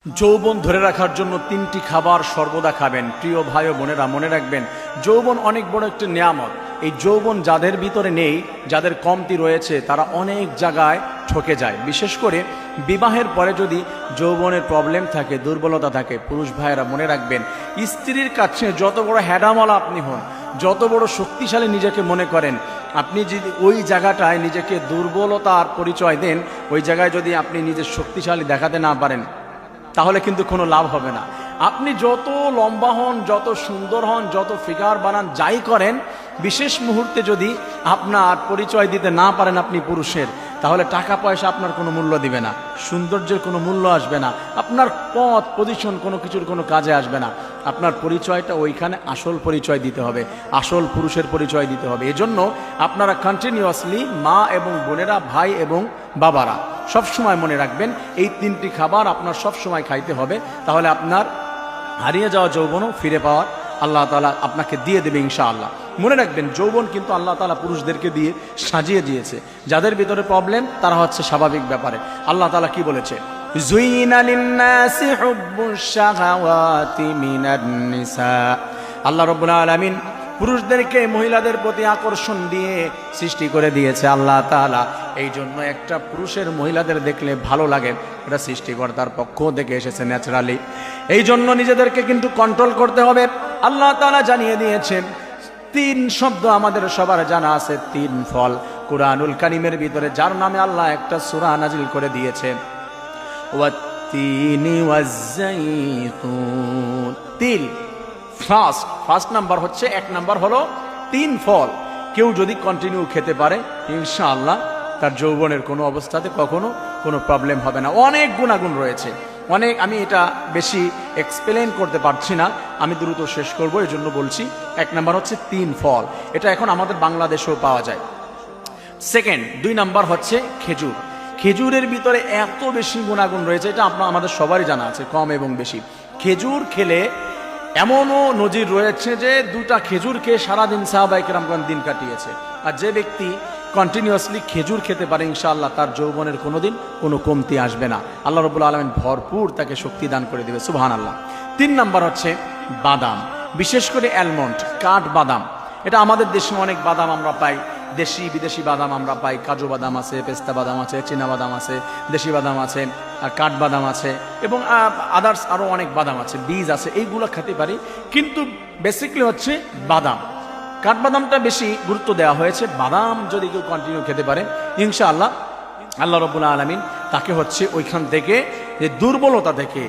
যৌবন ধরে রাখার জন্য তিনটি খাবার সর্বদা খাবেন। প্রিয় ভাই ও বোনেরা, মনে রাখবেন যৌবন অনেক বড় একটি নিয়ামত। এই যৌবন যাদের ভিতরে নেই, যাদের কমতি রয়েছে, তারা অনেক জায়গায় ঠকে যায়। বিশেষ করে বিবাহের পরে যদি যৌবনের প্রবলেম থাকে, দুর্বলতা থাকে, পুরুষ ভাইয়েরা মনে রাখবেন স্ত্রীর কাছে যত বড় হ্যাডামলা আপনি হন, যত বড় শক্তিশালী নিজেকে মনে করেন, আপনি যদি ওই জায়গাটায় নিজেকে দুর্বলতার পরিচয় দেন, ওই জায়গায় যদি আপনি নিজের শক্তিশালী দেখাতে না পারেন, তাহলে কিন্তু কোনো লাভ হবে না। আপনি যত লম্বা হন, যত সুন্দর হন, যত ফিগার বানান, যাই করেন, বিশেষ মুহূর্তে যদি আপনার পরিচয় দিতে না পারেন আপনি পুরুষের, তাহলে টাকা পয়সা আপনার কোনো মূল্য দিবে না, সৌন্দর্যের কোনো মূল্য আসবে না, আপনার পদ পজিশন কোনো কিছুর কোনো কাজে আসবে না। আপনার পরিচয়টা ওইখানে আসল পরিচয় দিতে হবে, আসল পুরুষের পরিচয় দিতে হবে। এজন্য আপনারা কন্টিনিউয়াসলি মা এবং বোনেরা, ভাই এবং বাবারা সবসময় মনে রাখবেন এই তিনটি খাবার আপনার সবসময় খাইতে হবে। তাহলে আপনার হারিয়ে যাওয়া যৌবনও ফিরে পাওয়ার আল্লাহ তাআলা আপনাকে দিয়ে দেবে ইনশাআল্লাহ। মনে রাখবেন যৌবন কিন্তু আল্লাহ তাআলা পুরুষদেরকে দিয়ে সাজিয়ে দিয়েছে। যাদের ভিতরে প্রবলেম তারা হচ্ছে স্বাভাবিক ব্যাপারে। আল্লাহ তাআলা কি বলেছে? যুইনা লিন-নাসি হুব্বুশ শাহাওয়াতি মিনান নিসা। আল্লাহ রাব্বুল আলামিন পুরুষদেরকে মহিলাদের প্রতি আকর্ষণ দিয়ে সৃষ্টি করে দিয়েছে আল্লাহ তাআলা। এই জন্য একটা পুরুষের মহিলাদের দেখলে ভালো লাগে, এটা সৃষ্টিকর্তার পক্ষ থেকে এসেছে ন্যাচারালি। এই জন্য নিজেদেরকে কিন্তু কন্ট্রোল করতে হবে। আল্লাহ তাআলা জানিয়ে দিয়েছেন তিন শব্দ আমাদের সবার জানা আছে, তিন ফল। কুরআনুল কারীমের ভিতরে যার নামে আল্লাহ একটা সূরা নাজিল করে দিয়েছে, ওয়াত-তিনি ওয়াজ-যাইতুন। তিল ফার্স্ট নাম্বার হচ্ছে, এক নাম্বার হলো তিন ফল। কেউ যদি কন্টিনিউ খেতে পারে ইনশাআল্লাহ তার যৌবনের কোনো অবস্থাতে কখনো কোনো প্রবলেম হবে না। অনেক গুণাগুণ রয়েছে, অনেক। আমি এটা বেশি এক্সপ্লেন করতে পারছি না, আমি দ্রুত শেষ করব, এই জন্য বলছি। এক নাম্বার হচ্ছে তিন ফল, এটা এখন আমাদের বাংলাদেশেও পাওয়া যায়। সেকেন্ড, দুই নাম্বার হচ্ছে খেজুর। খেজুরের ভিতরে এত বেশি গুণাগুণ রয়েছে, এটা আমাদের সবারই জানা আছে, কম এবং বেশি। খেজুর খেলে এমনও নজির রয়েছে যে দুটা খেজুর খেয়ে সারাদিন সাহাবায়ে কেরামগণ দিন কাটিয়েছে। আর যে ব্যক্তি কন্টিনিউয়াসলি খেজুর খেতে পারে ইনশাআল্লাহ তার যৌবনের কোনোদিন কোনো কমতি আসবে না। আল্লাহ রাব্বুল আলামিন ভরপুর তাকে শক্তি দান করে দেবে, সুবহানাল্লাহ। তিন নাম্বার হচ্ছে বাদাম, বিশেষ করে অ্যালমন্ড, কাঠ বাদাম। এটা আমাদের দেশে অনেক বাদাম আমরা পাই, দেশি বিদেশি বাদাম আমরা পাই। কাজু বাদাম আছে, পেস্তা বাদাম আছে, চীনা বাদাম আছে, দেশি বাদাম আছে, কাঠ বাদাম আছে, এবং আদার্স আরও অনেক বাদাম আছে, বীজ আছে। এইগুলো খেতে পারি, কিন্তু বেসিকলি হচ্ছে বাদাম। কাঠবাদামটা বেশি গুরুত্ব দেওয়া হয়েছে। বাদাম যদি কেউ কন্টিনিউ খেতে পারে ইনশাআল্লাহ আল্লাহ রাব্বুল আলামিন তাকে হচ্ছে ওইখান থেকে, যে দুর্বলতা থেকে